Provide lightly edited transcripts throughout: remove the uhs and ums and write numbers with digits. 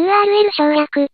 URL 省略。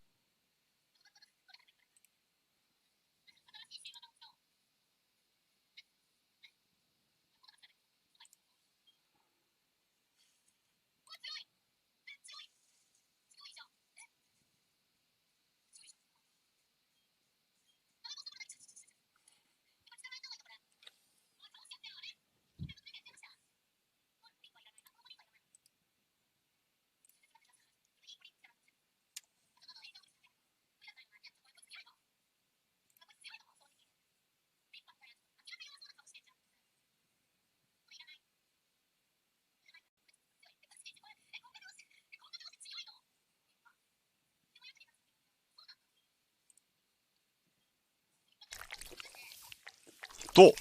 どう？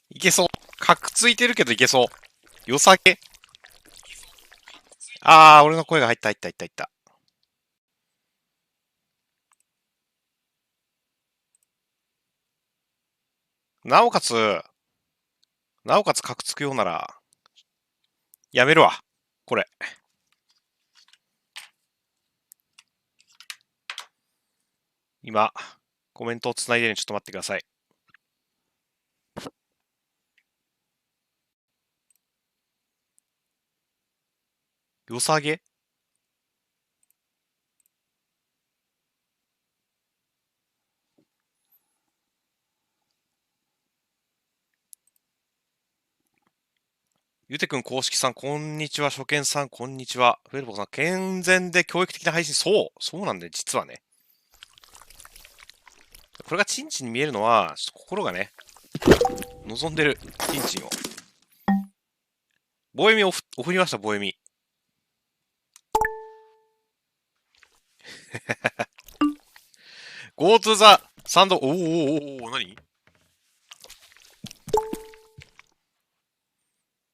いけそう。かくついてるけどいけそう。よさげ。あー、俺の声が入った。なおかつかくつくようなら、やめるわ。これ。今、コメントをつないでるのでちょっと待ってください。よさげ？ゆてくん公式さん、こんにちは。初見さん、こんにちは。フェルボさん、健全で教育的な配信。そうなんだよ、実はね。これがチンチンに見えるのは、ちょっと心がね、望んでる、チンチンを。ボエミを送りました、ボエミ。Go to the sand. 何？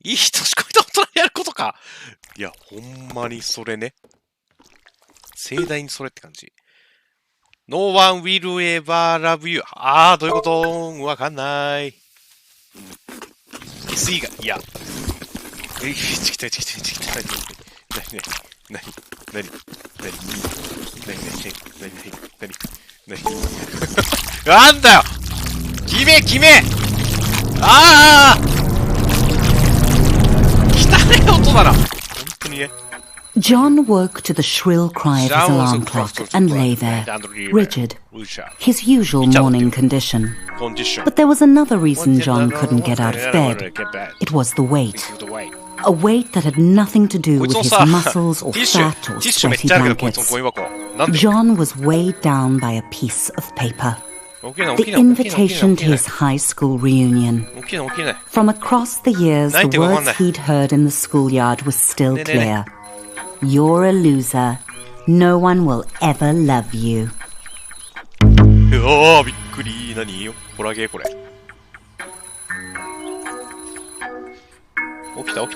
いい年越えた大人にやることか。いや、ほんまにそれね。盛大にそれって感じ。No one will ever love you. どういうこと？わかんない。SE が、いや。ちきたい。何なんだよ！決め！汚ねえ音だな。本当にね。John woke to the shrill cry of his alarm clock and lay there, rigid, his usual morning condition. But there was another reason John couldn't get out of bed. It was the weight. A weight that had nothing to do with his muscles or fat or sweaty blankets. John was weighed down by a piece of paper. The invitation to his high school reunion. From across the years, the words he'd heard in the schoolyard was still clear. You're a loser. No one will ever love you. びっくり。何？ホラゲーこれ。起きたよと。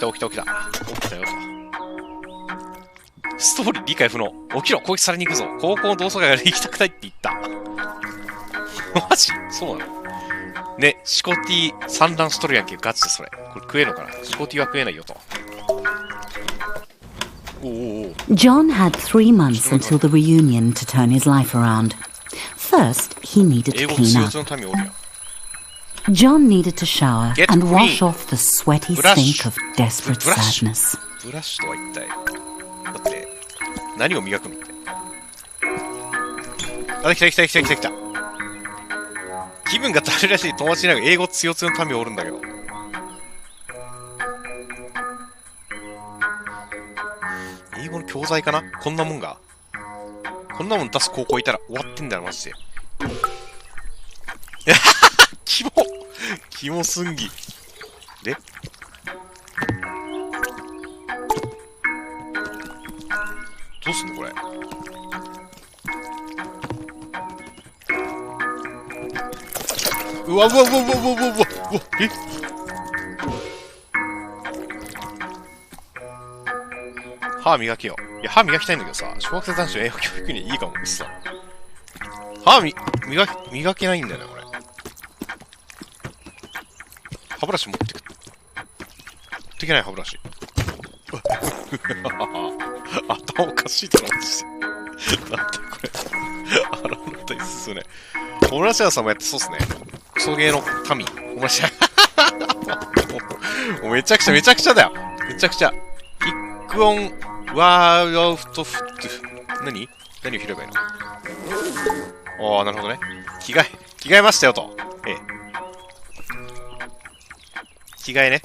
ストーリー理解不能。起きろ、攻撃されに行くぞ。高校の同窓会から行きたくないって言った。マジ？そうなの？ね、シコティ産卵しとるやんけ、ガチでそれ。これ食えるのかな？シコティは食えないよと。John had 3 months until the reunion to turn his life around. First, he needed to clean up. John needed to shower and wash off the sweaty stink of desperate sadness. ブラッシュとは一体。だって、何を磨くのって。来た。気分がだるらしい友達になる英語強の民おるんだけど。英語の教材かな？こんなもん出す高校いたら終わってんだよ、マジで。キモすんぎ。で？どうすんのこれ。うわ、え？歯磨けよ。いや、歯磨きたいんだけどさ、小学生男子の英語教育にいいかもですさ。歯磨けないんだよね、これ。歯ブラシ持ってく。持ってけない歯ブラシ。頭おかしいだろ、マジで。なんでこれ。洗うの大切ですよね。小村屋さんもやってそうっすね。クソゲーの民。小村屋。もうめちゃくちゃだよ。めちゃくちゃ。キックオン、ワールドフット。何を拾えばいいの？ああ、なるほどね。着替えましたよと。ええ。着替えね。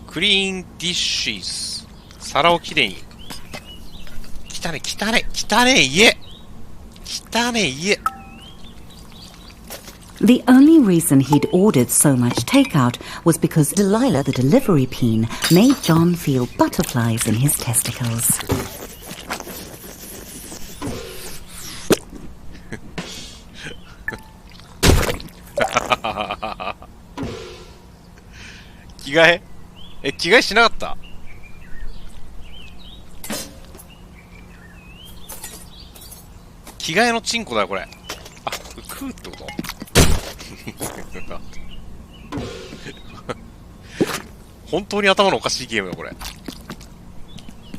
クリーンディッシュズ。皿をきれいに。汚ねえ家。The only reason he'd ordered so much takeout was because Delilah, the delivery peen, made John feel butterflies in his testicles. 着替えしなかった？着替えのチンコだよ、これ。あ、食うってこと？本当に頭のおかしいゲームだ、これ。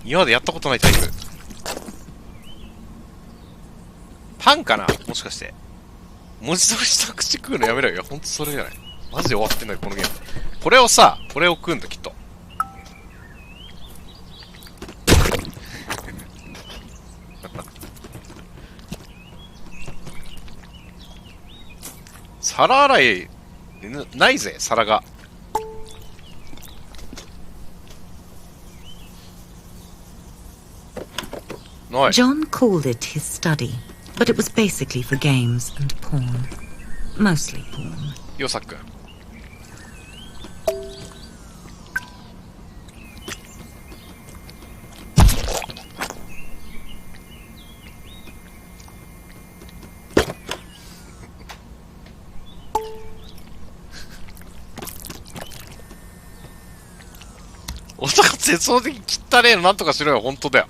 今までやったことないタイプ。パンかな？もしかして。文字通り下口食うのやめろよ。いや、ほんとそれじゃない。マジで終わってんだよ、このゲーム。これを食うんだ、きっと。皿洗い、ないぜ、皿が。ない。John called it his study, but it was basically for games and porn. Mostly porn. よさくん。音が絶望的に汚ねえのなんとかしろよ、ほんとだよ。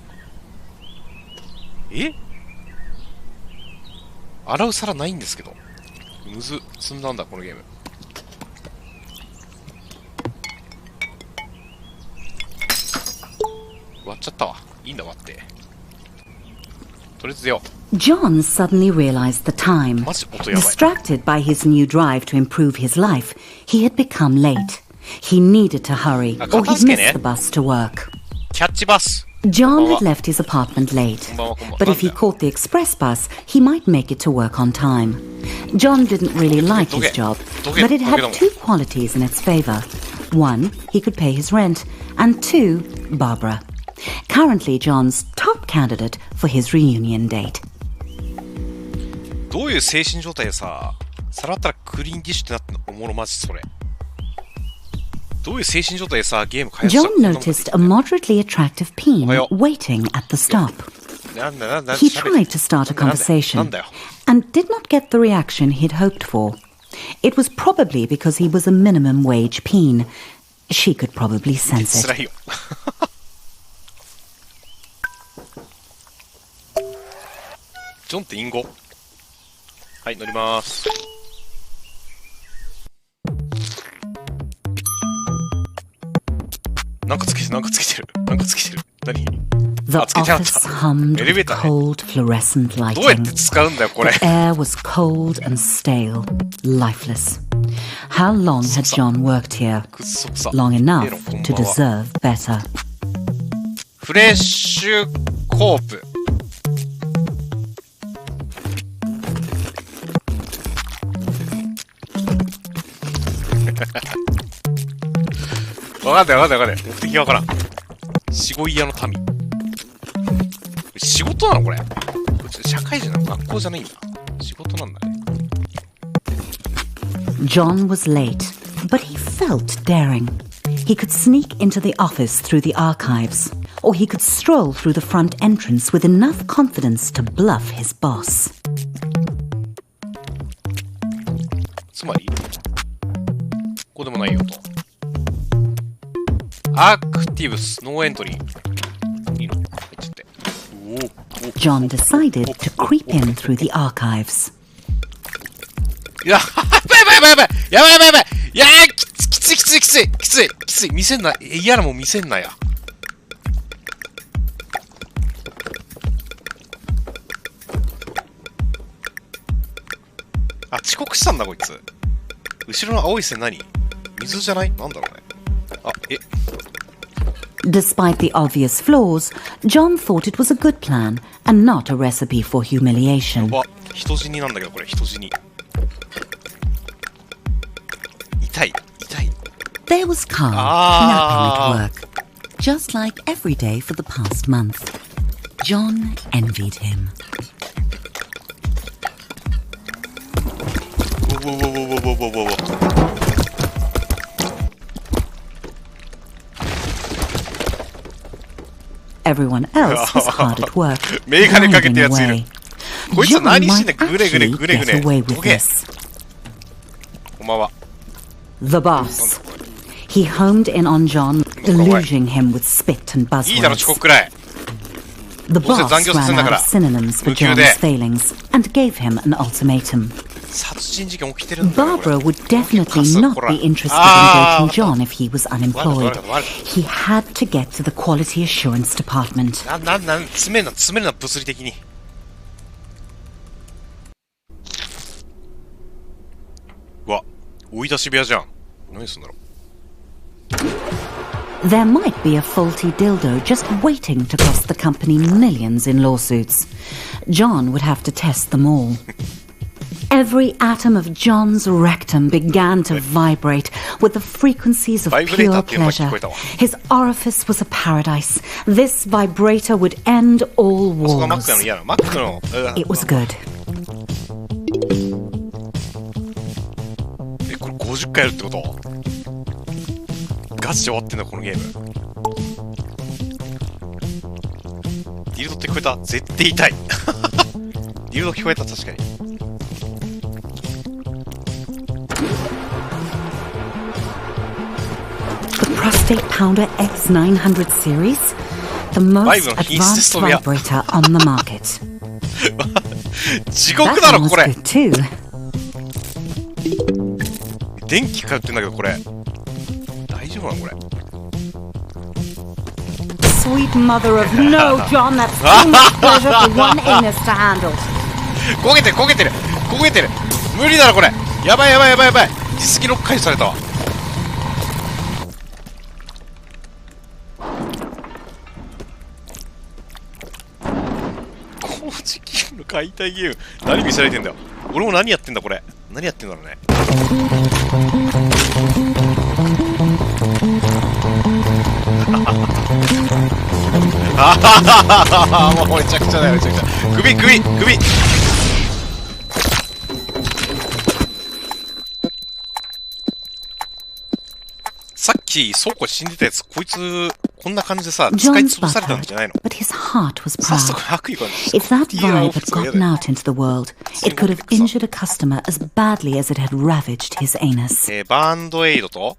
洗う皿ないんですけど。むず、積んだんだ、このゲーム。割っちゃったわ。いいんだ、割って。とりあえずよ。John suddenly realized the time. マジ音やばい。Distracted by his new drive to improve his life, he had become late. He needed to hurry, or he'd miss the bus to work. キャッチバス。John had left his apartment late, but if he caught the express bus, he might make it to work on time. John didn't really like his job, but it had two qualities in its favor. One, he could pay his rent, and two, Barbara. Currently John's top candidate for his reunion date. どういう精神状態でさ、さらったらクリーンディッシュってなってんの？おもろマジそれ。どういう精神状態でさ、ゲーム開発した？ John noticed a moderately attractive peen waiting at the stop. He tried to start a conversation and did not get the reaction he'd hoped for. It was probably because he was a minimum wage peen. She could probably sense it. 辛いよ。ジョンって隠語？はい、乗ります。なんかつけてる。何？ The office hummed with cold fluorescent lighting. どうやって使うんだよ、これ。The air was cold and stale, lifeless. How long had John worked here? Long enough to deserve better. フレッシュコープ。わかんない。目的がわからん。仕事屋の民。仕事なのこれ。社会人なの？学校じゃないんだ。仕事なんだね。John was late, but he felt daring. He could sneak into the office through the archives, or he could stroll through the front entrance with enough confidence to bluff his boss. つまりここでもないよと。アクティブス、ノーエントリー。いいの？入っちゃって。John decided to creep in through the archives. やばい。いやー、きつい。見せんな。嫌なもん見せんなや。あ、遅刻したんだこいつ。後ろの青い線何？水じゃない？なんだろうね。あ、Despite the obvious flaws, John thought it was a good plan and not a recipe for humiliation. やば、人死になんだけどこれ、人死に。痛い。There was Carl, napping at work, just like every day for the past month. John envied him. Whoa. Everyone else was hard at work, メガネかけてやついる。 away. こいつ John 何してんだ might グレ actually get away with どけ。 this. こんばんは。 The boss. He homed in on John, deluging him with spit and いいだろ buzzwords. 遅刻くらい。 The どうせ boss 残業させん ran だか out ら。 of synonyms for 夢中 John's で。 failings and gave him an ultimatum. 殺人事件起きてるんだよ。 Barbara would definitely not be interested in dating John if he was unemployed. He had to get to the quality assurance department. 詰めるな物理的に。うわ、追い出し部屋じゃん。何すんだろう。 There might be a faulty dildo just waiting to cost the company millions in lawsuits. John would have to test them all. Every atom of John's rectum began to vibrate with the frequencies of pure pleasure. His orifice was a paradise. This vibrator would end all wars. It was good. これ50回やるってこと？ガチで終わってんだこのゲーム。ディルドって聞こえた？絶対痛い。ディルド聞こえた確かに。The Prostate Pounder X900 series, the most advanced vibrator on the market. 地獄だろこれ。 That one was good too. 電気通ってんだけどこれ大丈夫なのこれ。 Sweet mother of no, John, that's too much pleasure for one anus to handle. 焦げてる無理だろこれ。やばい実績ロック解除されたわ。工事ゲーム解体ゲーム何見せられてんだよ。俺も何やってんだこれ。何やってんだろうね。もうめちゃくちゃだよめちゃくちゃ。首さっき倉庫死んでたやつこいつこんな感じでさ使い潰されたんじゃないの？ But his heart was 早 proud. 速悪意が If that vibe had gotten out into the world, it could have injured a customer as badly as it had ravaged his anus. バンドエイドと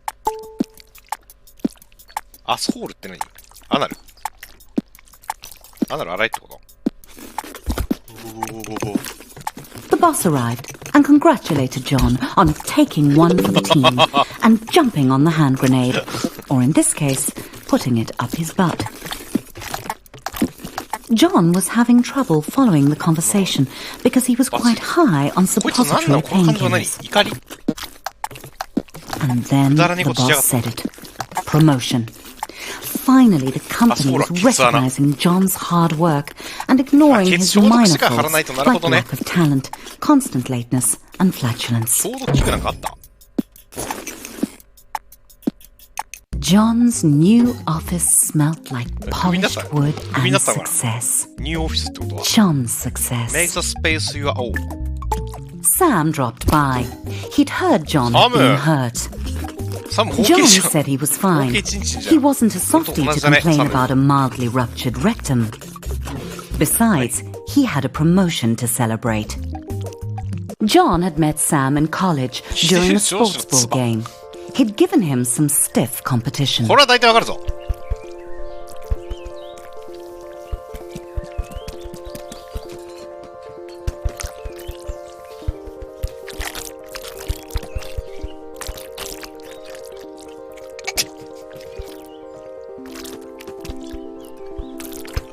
アスホールって何？アナル洗いってこと？ The boss arrived and congratulated John on taking one for the team and jumping on the hand grenade, or in this case, putting it up his butt. John was having trouble following the conversation because he was quite high on suppository painkillers. And then the boss said it. Promotion. Finally, the company was recognizing John's hard work and ignoring his minor faults like lack of talent, constant lateness, and flatulence. John's new office smelt like polished wood and success. John's success. Make the space your own. Sam dropped by. He'd heard John had been hurt. John said he was fine. He wasn't a softie to complain about a mildly ruptured rectum. Besides, he had a promotion to celebrate. John had met Sam in college during a sports ball game. He'd given him some stiff competition. これは大体わかるぞ。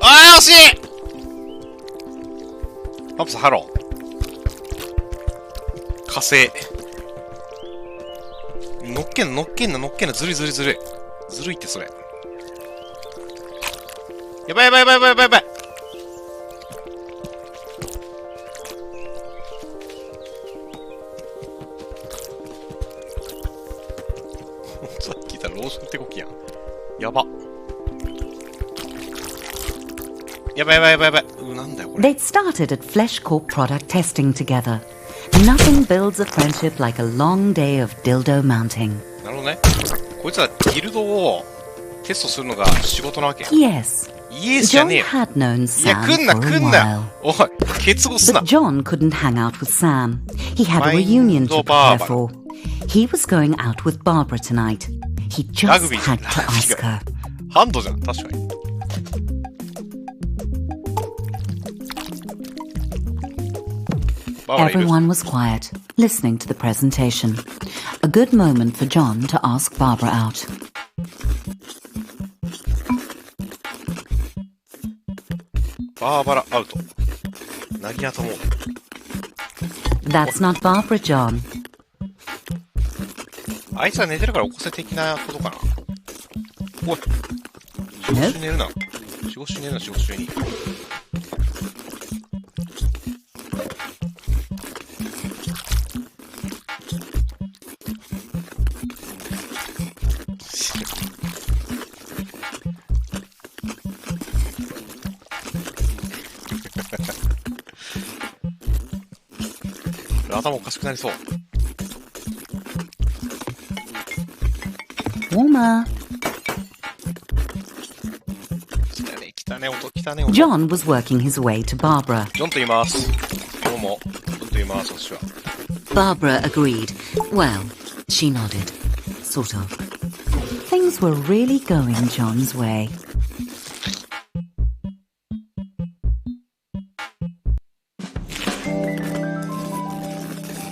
ああ、惜しい。パプスハロー。火星。乗っけんな、ずるい。ずるいってそれ。やばい。さっき言ったローションって動きやん。やば。やばい。なんだよこれ。They'd started at Flesh Corp product testing together. Nothing builds a friendship like a long day of dildo mounting. なるほどね。こいつはディルドをテストするのが仕事なわけや。Yes. イエスじゃねえ John よ。had known いや、 Sam 来んな。 for a while. おい、結合すな。 But John couldn't hang out with Sam. He had a reunion to prepare for. He was going out with Barbara tonight. He just had to ask her. ハンドじゃん、確かに。Everyone was quiet, listening to the presentation. A good moment for John to ask Barbara out. バーバラアウト。何やと思う。That's not Barbara, John. あいつは寝てるから起こせ的なことかな。おい。仕事中寝るな。仕事中に。頭おかしくなりそう。Warmer. 汚ね音。John was working his way to Barbara. ジョンと言います。どうも。ジョンと言います、私は。Barbara agreed. Well, she nodded. Sort of. Things were really going John's way.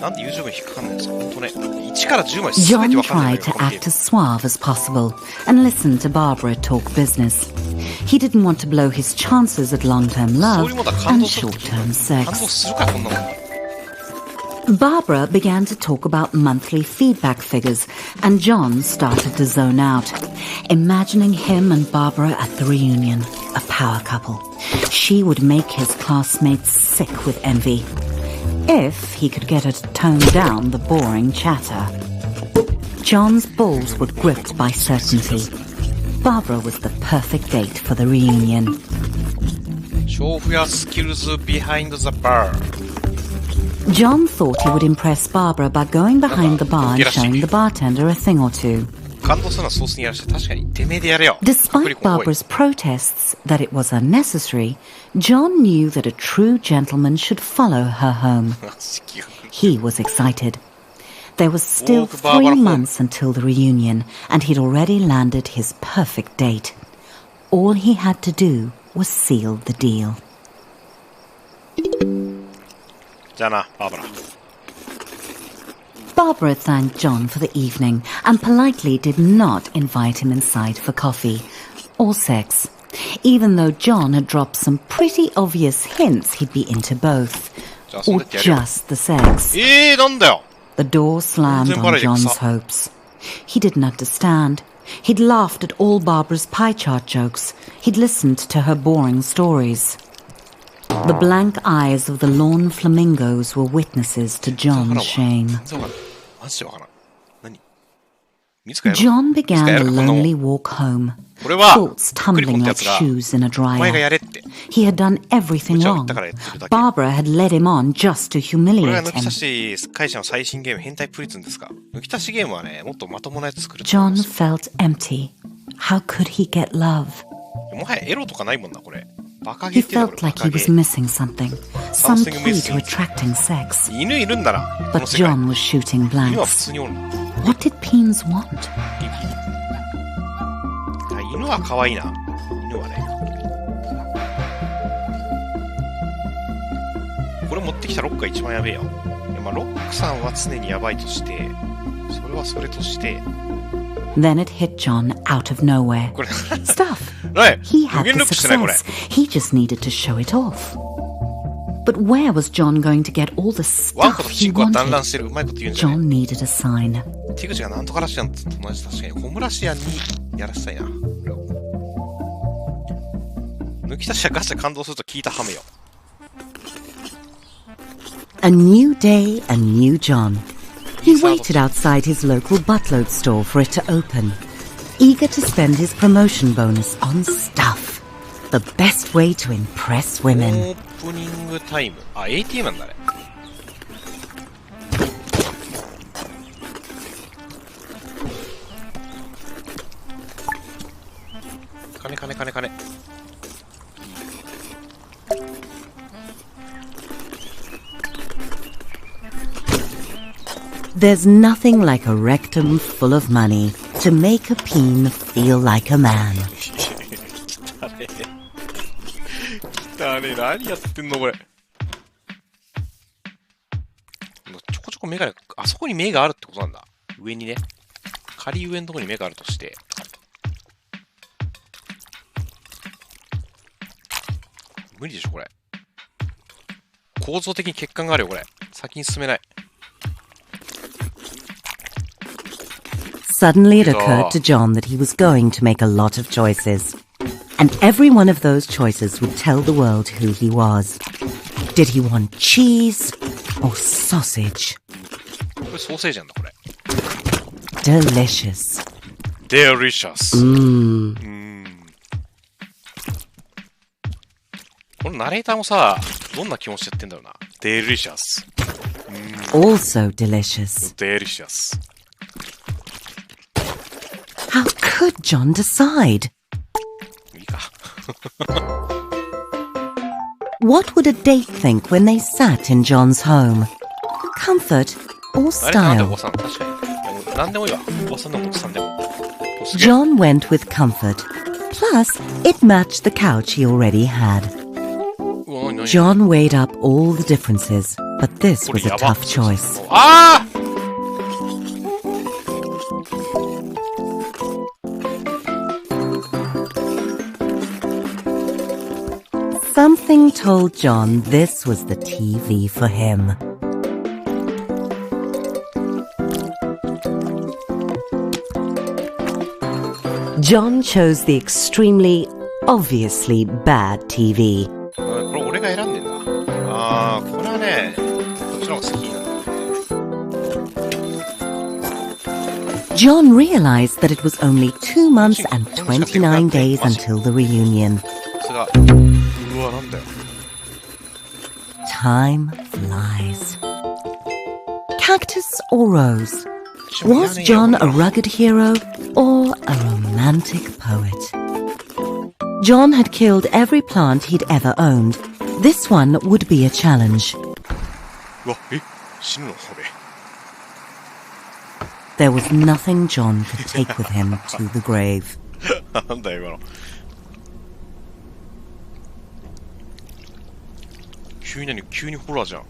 なんで友情が引っかかんないんですか。ほんとね。1から10まで全て John わかんないん tried だよ。to act as suave as possible and listened to Barbara talk business. He didn't want to blow his chances at long-term love and short-term 感動 sex. するか、こんなもん。Barbara began to talk about monthly feedback figures, and John started to zone out, imagining him and Barbara at the reunion, a power couple. She would make his classmates sick with envy, if he could get her to tone down the boring chatter. John's balls were gripped by certainty. Barbara was the perfect date for the reunion. 勝負やスキルズ behind the bar. John thought he would impress Barbara by going behind the bar and showing the bartender a thing or two. 感動するのはソースにやらして、確かにてめえでやれよ。 Despite Barbara's protests that it was unnecessary, John knew that a true gentleman should follow her home. He was excited. There was still 3 months until the reunion, and he'd already landed his perfect date. All he had to do was seal the deal. じゃあな、バーバラ。 Barbara thanked John for the evening and politely did not invite him inside for coffee or sex, even though John had dropped some pretty obvious hints he'd be into both, or just the sex. なんだよ。 The door slammed on John's hopes. He didn't understand. He'd laughed at all Barbara's pie chart jokes. He'd listened to her boring stories. The blank eyes of the lawn flamingos were witnesses to John's shame. John began the lonely walk home, thoughts tumbling like shoes in a dryer. He had done everything wrong. Barbara had led him on just to humiliate him. John felt empty. How could he get love? He felt like he was missing something, some key to attracting sex. But John was shooting blanks. What did Peens want? 犬は可愛いな。犬はね。これ持ってきたロックが一番やべえよ。まあ、ロックさんは常にやばいとして、それはそれとして。Then it hit John out of nowhere. Stuff. He had the success. He just needed to show it off. But where was John going to get all the stuff he wanted? John needed a sign. 手口がなんとからしやんと同じ確かにホムラシアンにやらせたいな。抜き出しやガチャ感動すると聞いたハメよ。A new day, a new John. He waited outside his local buttload store for it to open, eager to spend his promotion bonus on stuff. The best way to impress women. オープニングタイム。あ、ATM なんだね。金。There's nothing like a rectum full of money to make a peen feel like a man. 汚ね。何やってんのこれ。ちょこちょこ目が、あそこに目があるってことなんだ。上にね。仮上のところに目があるとして。無理でしょこれ。構造的に欠陥があるよこれ。先に進めない。Suddenly it occurred to John that he was going to make a lot of choices. And every one of those choices would tell the world who he was. Did he want cheese or sausage? これソーセージなんだこれ。Delicious. Delicious. このナレーターもさ、どんな気持ちやってんだろうな。Delicious. Also delicious. Delicious. How could John decide? いいか。What would a date think when they sat in John's home? Comfort or style? John went with comfort. Plus, it matched the couch he already had. John weighed up all the differences, but this was a tough choice. Something told John this was the TV for him. John chose the extremely, obviously bad TV. これ俺が選んでんだ。ああ、これはね、こっちの方が好きなんだ。John realized that it was only 2 months and 29 days until the reunion. Time flies. Cactus or rose? Was John a rugged hero or a romantic poet? John had killed every plant he'd ever owned. This one would be a challenge. There was nothing John could take with him to the grave. なんだよ今の。急にホラーじゃん。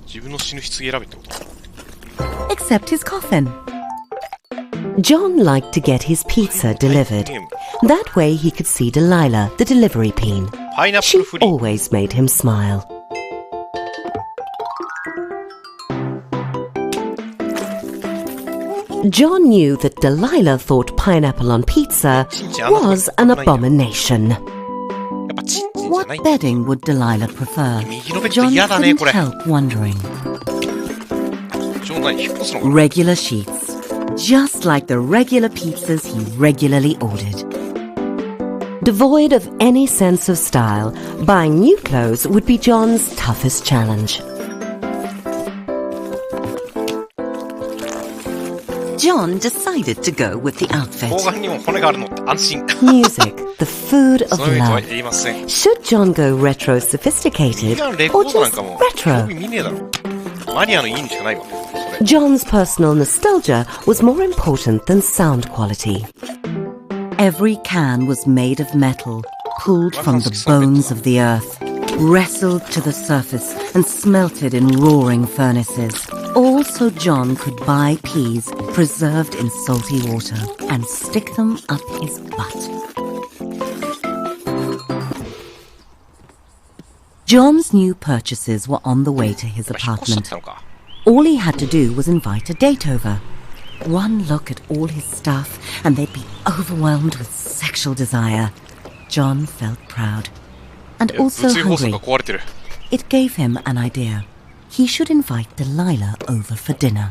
自分の死ぬ棺選べってこと？ Except his coffin. John liked to get his pizza delivered. That way he could see Delilah, the delivery peen. She always made him smile. John knew that Delilah thought pineapple on pizza was an abomination. What bedding would Delilah prefer? John couldn't help wondering. Regular sheets, just like the regular pizzas he regularly ordered. Devoid of any sense of style, buying new clothes would be John's toughest challenge. John decided to go with the outfit. Music, the food of love. Should John go retro sophisticated or just retro? マニアの家にしかないわ。John's personal nostalgia was more important than sound quality. Every can was made of metal, pulled from the bones of the earth, wrestled to the surface and smelted in roaring furnaces. All so John could buy peas preserved in salty water and stick them up his butt. John's new purchases were on the way to his apartment. All he had to do was invite a date over. One look at all his stuff and they'd be overwhelmed with sexual desire. John felt proud. And also hungry. It gave him an idea. He should invite Delilah over for dinner.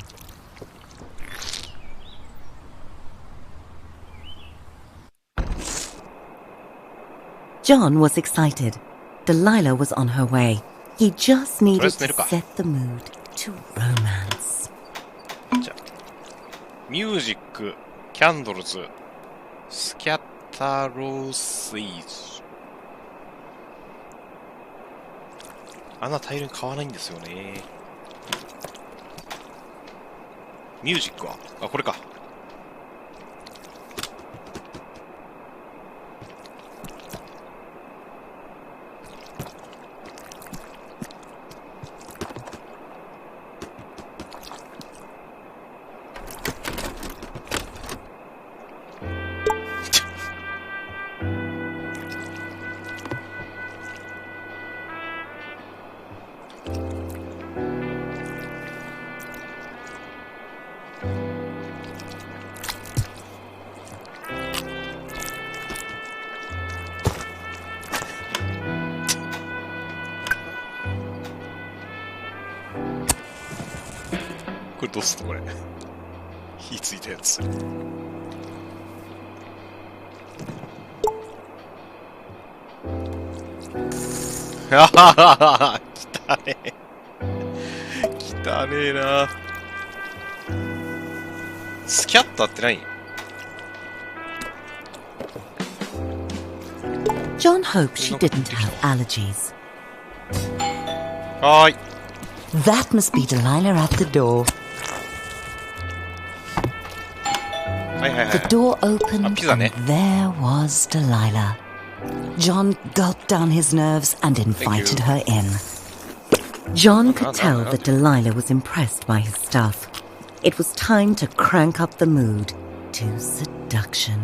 John was excited. Delilah was on her way. He just needed to set the mood to romance. ミュージック、キャンドルズ、スキャッタロースイーズ。あんな大量に買わないんですよね。ミュージックはあ、これか。これどうすんのこれ。火ついたやつ。あははは、汚ねえ。汚ねえな。スキャッターって何？ John hoped she didn't have allergies. はーい。 That must be Delilah at the door. The door opened and there was Delilah. John gulped down his nerves and invited her in. John could tell that Delilah was impressed by his stuff. It was time to crank up the mood to seduction.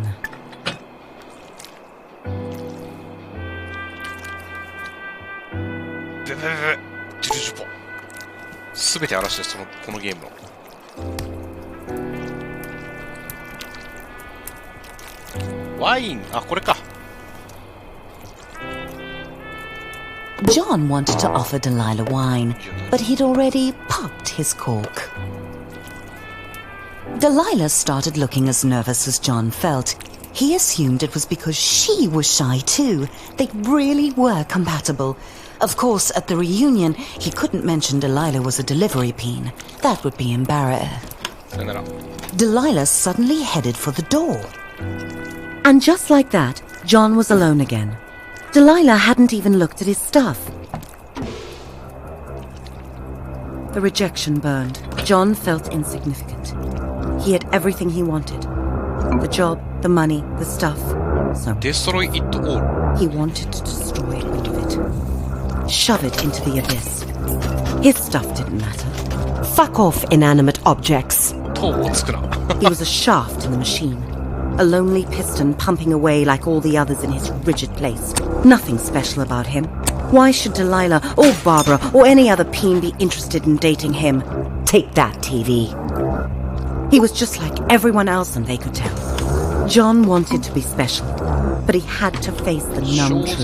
Wine. Ah, これか。John wanted to offer Delilah wine, but he'd already popped his cork. Delilah started looking as nervous as John felt. He assumed it was because she was shy too. They really were compatible. Of course, at the reunion, he couldn't mention Delilah was a delivery peen. That would be embarrassing. Delilah suddenly headed for the door. And just like that, John was alone again. Delilah hadn't even looked at his stuff. The rejection burned. John felt insignificant. He had everything he wanted. The job, the money, the stuff. So destroy it all. He wanted to destroy all of it. Shove it into the abyss. His stuff didn't matter. Fuck off, inanimate objects. He was a shaft in the machine. A lonely piston pumping away like all the others in his rigid place. Nothing special about him. Why should Delilah or Barbara or any other peen be interested in dating him? Take that, TV. He was just like everyone else and they could tell. John wanted to be special, but he had to face the numb truth.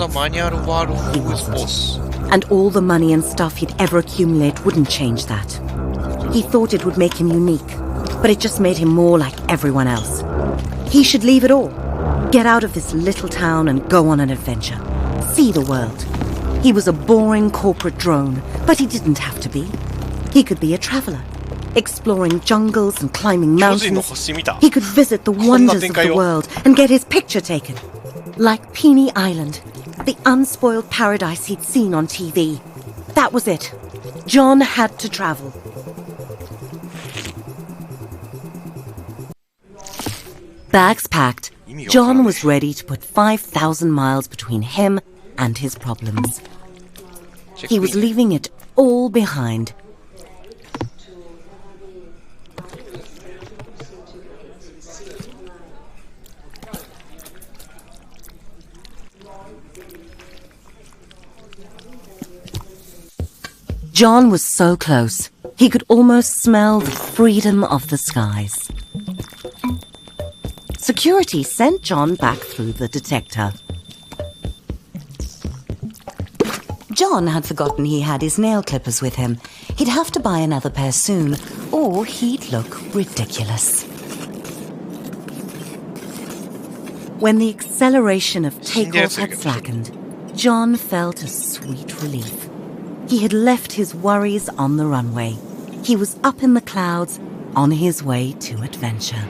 He wasn't. And all the money and stuff he'd ever accumulate wouldn't change that. He thought it would make him unique, but it just made him more like everyone else. He should leave it all. Get out of this little town and go on an adventure. See the world. He was a boring corporate drone, but he didn't have to be. He could be a traveler, exploring jungles and climbing mountains. He could visit the wonders of the world and get his picture taken. Like Peony Island, the unspoiled paradise he'd seen on TV. That was it. John had to travel. bags packed, John was ready to put 5,000 miles between him and his problems. He was leaving it all behind. John was so close, he could almost smell the freedom of the skies. Security sent John back through the detector. John had forgotten he had his nail clippers with him. He'd have to buy another pair soon, or he'd look ridiculous. When the acceleration of takeoff had slackened, John felt a sweet relief. He had left his worries on the runway. He was up in the clouds, on his way to adventure.